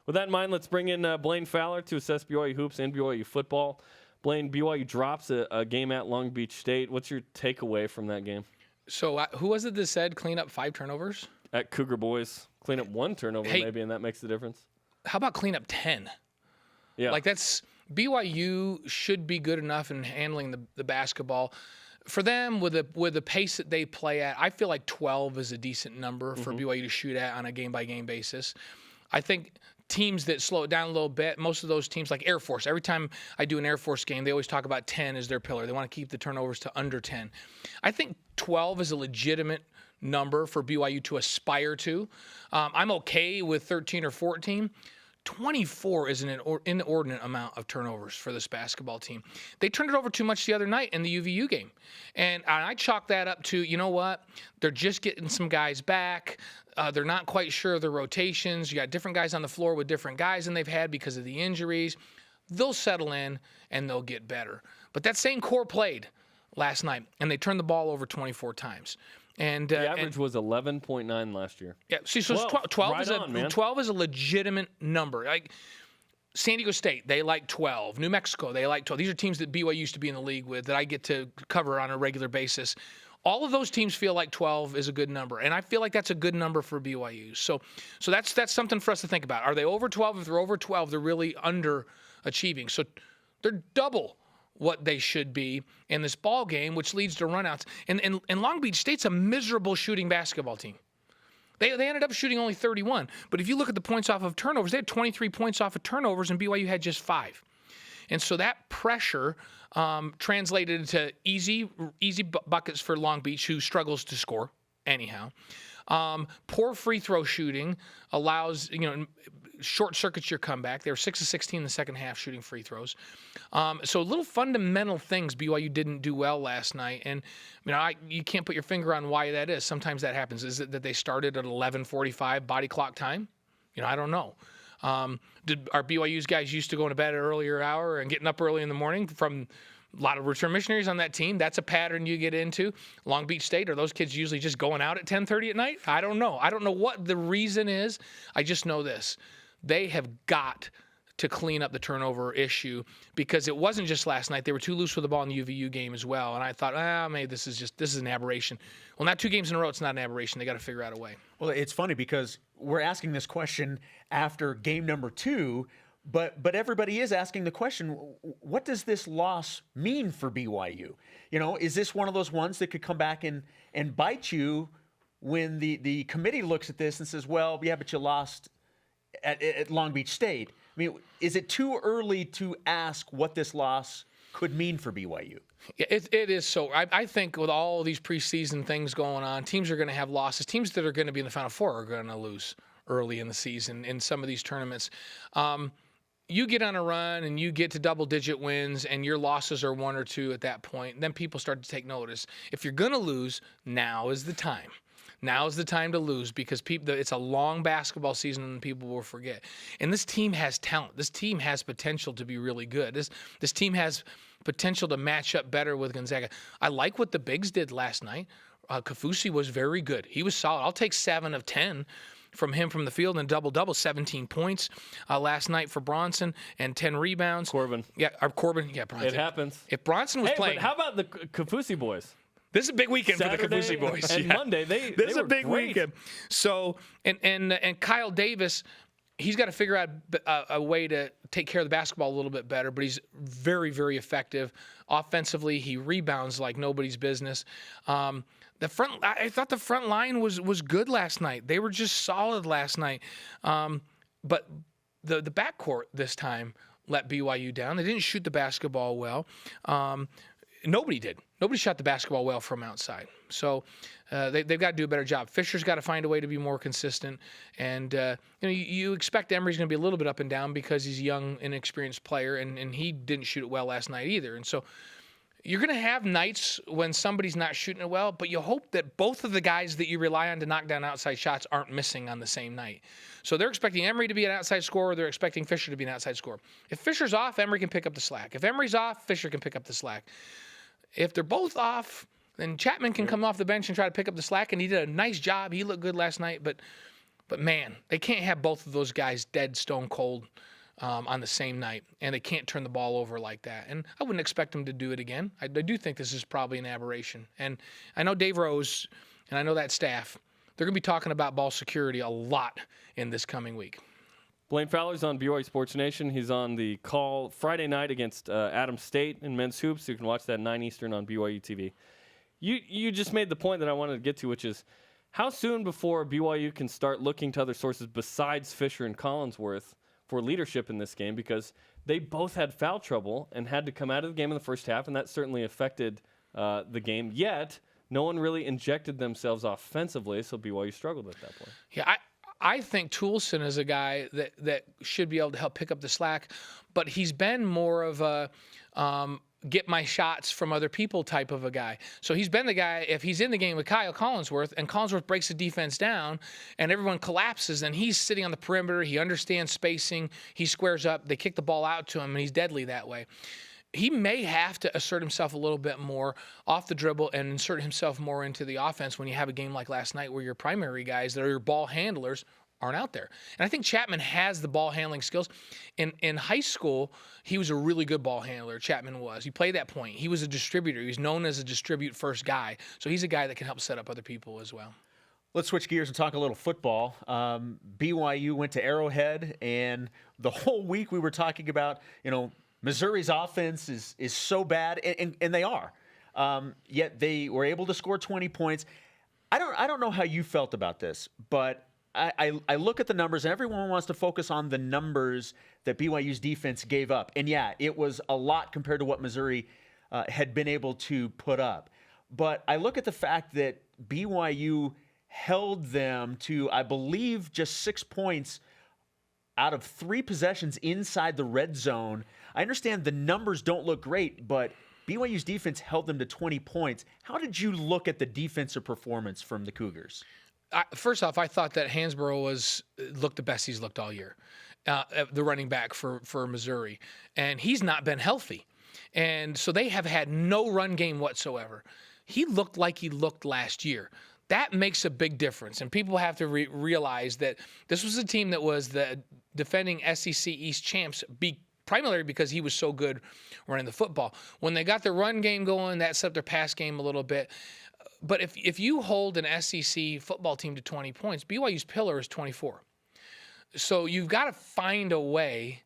With that in mind, let's bring in Blaine Fowler to assess BYU hoops and BYU football. Blaine, BYU drops a game at Long Beach State. What's your takeaway from that game? So who was it that said clean up 5 turnovers? At Cougar Boys, clean up 1 turnover maybe, and that makes the difference. How about clean up 10? Yeah. Like BYU should be good enough in handling the basketball. For them, with the pace that they play at, I feel like 12 is a decent number for BYU to shoot at on a game-by-game basis. I think teams that slow it down a little bit, most of those teams like Air Force, every time I do an Air Force game, they always talk about 10 as their pillar. They want to keep the turnovers to under 10. I think 12 is a legitimate number for BYU to aspire to. I'm okay with 13 or 14. 24 is an inordinate amount of turnovers for this basketball team. They turned it over too much the other night in the UVU game. And I chalk that up to, you know what? They're just getting some guys back. They're not quite sure of their rotations. You got different guys on the floor with different guys than they've had because of the injuries. They'll settle in and they'll get better. But that same core played last night, and they turned the ball over 24 times. And the average was 11.9 last year. Yeah, see, so 12 is a legitimate number. Like San Diego State, they like 12. New Mexico, they like 12. These are teams that BYU used to be in the league with that I get to cover on a regular basis. All of those teams feel like 12 is a good number, and I feel like that's a good number for BYU. So that's something for us to think about. Are they over 12? If they're over 12, they're really underachieving. So they're double what they should be in this ball game, which leads to runouts. And Long Beach State's a miserable shooting basketball team. They ended up shooting only 31. But if you look at the points off of turnovers, they had 23 points off of turnovers, and BYU had just 5. And so that pressure translated into easy buckets for Long Beach, who struggles to score anyhow. Poor free throw shooting allows, short circuits your comeback. They were 6 of 16 in the second half shooting free throws. So little fundamental things BYU didn't do well last night. And you can't put your finger on why that is. Sometimes that happens. Is it that they started at 11:45 body clock time? I don't know. Did our BYU's guys used to going to bed at an earlier hour and getting up early in the morning from a lot of return missionaries on that team? That's a pattern you get into. Long Beach State, are those kids usually just going out at 10:30 at night? I don't know. I don't know what the reason is. I just know this. They have got to clean up the turnover issue, because it wasn't just last night. They were too loose with the ball in the UVU game as well. And I thought, maybe this is an aberration. Well, not 2 games in a row, it's not an aberration. They got to figure out a way. Well, it's funny because we're asking this question after game number 2, but everybody is asking the question, what does this loss mean for BYU? Is this one of those ones that could come back and bite you when the committee looks at this and says, well, yeah, but you lost at Long Beach State? I mean, is it too early to ask what this loss could mean for BYU? Yeah, it is. So I think with all these preseason things going on, teams are going to have losses. Teams that are going to be in the Final Four are going to lose early in the season in some of these tournaments. You get on a run and you get to double-digit wins and your losses are 1 or 2 at that point, then people start to take notice. If you're going to lose, now is the time. Now is the time to lose, because it's a long basketball season and people will forget. And this team has talent. This team has potential to be really good. This team has potential to match up better with Gonzaga. I like what the bigs did last night. Kafusi was very good. He was solid. I'll take 7 of 10 from him from the field and double-double, 17 points last night for Bronson and 10 rebounds. Corbin. Yeah, Bronson. It happens. If Bronson was playing. But how about the Kafusi boys? This is a big weekend Saturday for the Kafusi boys. And Monday, this is a big weekend. So, and Kyle Davis, he's got to figure out a way to take care of the basketball a little bit better, but he's very, very effective. Offensively, he rebounds like nobody's business. I thought the front line was good last night. They were just solid last night. But the backcourt this time let BYU down. They didn't shoot the basketball well. Nobody did. Nobody shot the basketball well from outside. So they've got to do a better job. Fisher's got to find a way to be more consistent. And you expect Emery's going to be a little bit up and down because he's a young, inexperienced player, and he didn't shoot it well last night either. And so you're going to have nights when somebody's not shooting it well, but you hope that both of the guys that you rely on to knock down outside shots aren't missing on the same night. So they're expecting Emery to be an outside scorer. They're expecting Fisher to be an outside scorer. If Fisher's off, Emery can pick up the slack. If Emery's off, Fisher can pick up the slack. If they're both off, then Chapman can come off the bench and try to pick up the slack, and he did a nice job. He looked good last night, but But, man, they can't have both of those guys dead stone cold on the same night, and they can't turn the ball over like that. And I wouldn't expect them to do it again. I do think this is probably an aberration. And I know Dave Rose and I know that staff, they're going to be talking about ball security a lot in this coming week. Blaine Fowler's on BYU Sports Nation. He's on the call Friday night against Adams State in men's hoops. You can watch that 9 Eastern on BYUtv. You just made the point that I wanted to get to, which is how soon before BYU can start looking to other sources besides Fisher and Collinsworth for leadership in this game, because they both had foul trouble and had to come out of the game in the first half, and that certainly affected the game. Yet, no one really injected themselves offensively, so BYU struggled at that point. Yeah, I think Toulson is a guy that should be able to help pick up the slack, but he's been more of a get my shots from other people type of a guy. So he's been the guy, if he's in the game with Kyle Collinsworth and Collinsworth breaks the defense down and everyone collapses, then he's sitting on the perimeter, he understands spacing, he squares up, they kick the ball out to him, and he's deadly that way. He may have to assert himself a little bit more off the dribble and insert himself more into the offense when you have a game like last night where your primary guys that are your ball handlers aren't out there. And I think Chapman has the ball handling skills. In high school, he was a really good ball handler, Chapman was. He played that point. He was a distributor. He was known as a distribute first guy. So he's a guy that can help set up other people as well. Let's switch gears and talk a little football. BYU went to Arrowhead, and the whole week we were talking about, Missouri's offense is so bad, and they are. Yet they were able to score 20 points. I don't know how you felt about this, but I look at the numbers, and everyone wants to focus on the numbers that BYU's defense gave up. And, yeah, it was a lot compared to what Missouri had been able to put up. But I look at the fact that BYU held them to, I believe, just 6 points out of 3 possessions inside the red zone. I understand the numbers don't look great, but BYU's defense held them to 20 points. How did you look at the defensive performance from the Cougars? First off, I thought that Hansbrough looked the best he's looked all year, the running back for Missouri. And he's not been healthy. And so they have had no run game whatsoever. He looked like he looked last year. That makes a big difference. And people have to realize that this was a team that was the defending SEC East champs primarily because he was so good running the football. When they got the run game going, that set up their pass game a little bit. But if you hold an SEC football team to 20 points, BYU's pillar is 24. So you've got to find a way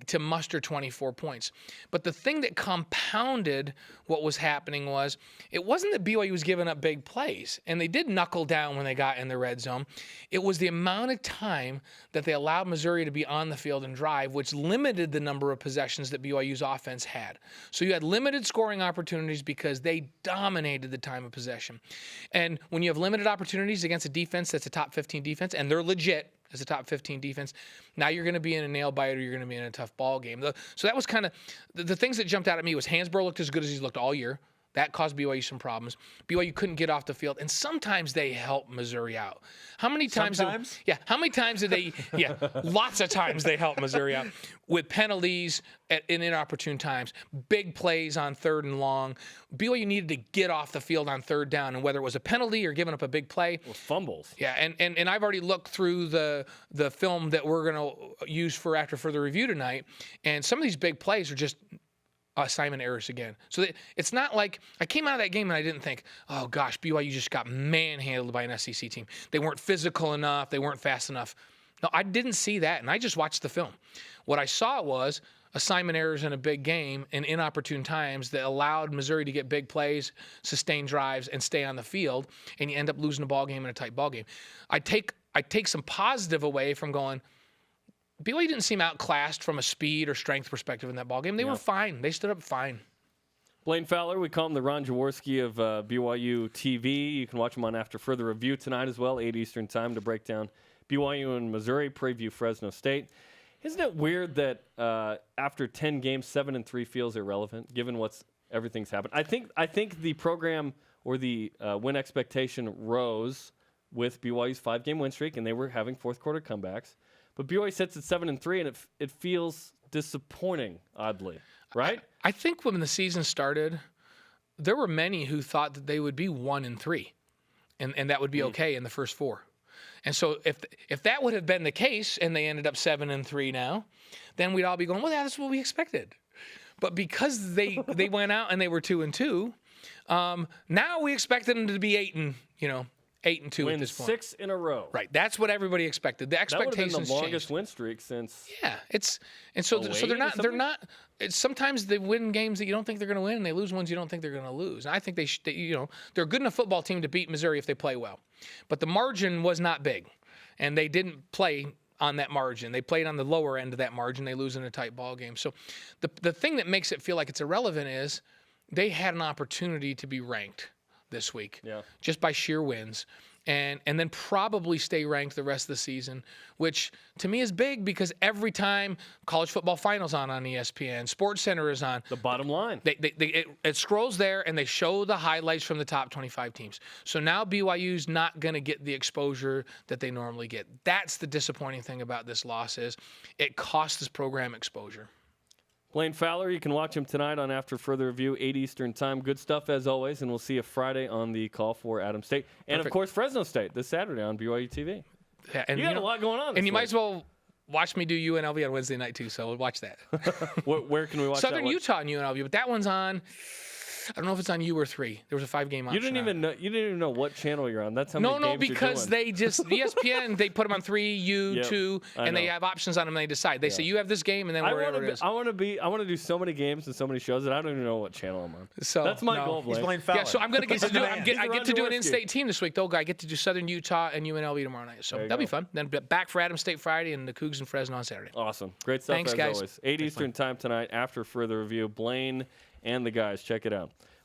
to muster 24 points. But the thing that compounded what was happening was it wasn't that BYU was giving up big plays, and they did knuckle down when they got in the red zone. It was the amount of time that they allowed Missouri to be on the field and drive, which limited the number of possessions that BYU's offense had. So you had limited scoring opportunities because they dominated the time of possession. And when you have limited opportunities against a defense that's a top 15 defense, and they're legit as a top 15 defense, now you're going to be in a nail biter, you're going to be in a tough ball game. So that was kind of the things that jumped out at me was Hansbrough looked as good as he's looked all year. That caused BYU some problems. BYU couldn't get off the field, and sometimes they helped Missouri out. How many times? Sometimes? How many times did they? Yeah, lots of times they helped Missouri out with penalties in inopportune times, big plays on 3rd and long. BYU needed to get off the field on 3rd down, and whether it was a penalty or giving up a big play. Well, fumbles. Yeah, and I've already looked through the film that we're going to use for after further review tonight, and some of these big plays are just assignment errors again. So it's not like I came out of that game and I didn't think, oh gosh, BYU just got manhandled by an SEC team. They weren't physical enough. They weren't fast enough. No, I didn't see that, and I just watched the film. What I saw was assignment errors in a big game in inopportune times that allowed Missouri to get big plays, sustain drives, and stay on the field, and you end up losing a ball game in a tight ball game. I take some positive away from going, BYU didn't seem outclassed from a speed or strength perspective in that ballgame. They were fine. They stood up fine. Blaine Fowler, we call him the Ron Jaworski of BYUtv. You can watch him on After Further Review tonight as well, 8 Eastern time, to break down BYU and Missouri, preview Fresno State. Isn't it weird that after 10 games, 7-3 feels irrelevant, given everything's happened? I think the program or the win expectation rose with BYU's 5-game win streak, and they were having fourth quarter comebacks. But BYU sits at 7-3, and it feels disappointing, oddly, right? I think when the season started, there were many who thought that they would be 1-3, and that would be okay in the first 4. And so if that would have been the case and they ended up 7-3 now, then we'd all be going, well, that's what we expected. But because they went out and they were 2-2, now we expected them to be 8-2 at this point. 6 in a row. Right. That's what everybody expected. The expectations That would have been the longest changed. win streak since. Yeah, so they're not. It's sometimes they win games that you don't think they're going to win, and they lose ones you don't think they're going to lose. And I think they're a good enough football team to beat Missouri if they play well, but the margin was not big, and they didn't play on that margin. They played on the lower end of that margin. They lose in a tight ball game. So the thing that makes it feel like it's irrelevant is they had an opportunity to be ranked this week, just by sheer wins. And then probably stay ranked the rest of the season, which to me is big because every time college football finals on ESPN, Sports Center is on. The bottom line. It scrolls there and they show the highlights from the top 25 teams. So now BYU's not going to get the exposure that they normally get. That's the disappointing thing about this loss is it cost this program exposure. Blaine Fowler, you can watch him tonight on After Further Review, 8 Eastern Time. Good stuff as always, and we'll see you Friday on the call for Adams State. And, of course, Fresno State this Saturday on BYUtv. Yeah, and you got a lot going on this And you week. might as well watch me do UNLV on Wednesday night, too, so we'll watch that. Where can we watch Southern that? Utah and UNLV, but that one's on... I don't know if it's on U or 3. There was a 5-game option. You didn't even know what channel you're on. That's how many games No, because you're doing. they just ESPN they put them on 3, U, 2, and they have options on them. And they decide. They say you have this game, and then wherever it is. I want to do so many games and so many shows that I don't even know what channel I'm on. So that's my goal. He's Blaine. Blaine Fowler. Yeah, so I'm gonna get to do. I get to do an Jaworski. in-state team this week, though. I get to do Southern Utah and UNLV tomorrow night. So that'll be fun. Then back for Adams State Friday and the Cougs and Fresno on Saturday. Awesome, great stuff. Thanks, as guys. always. 8 Eastern Time tonight. After Further Review, Blaine and the guys. Check it out.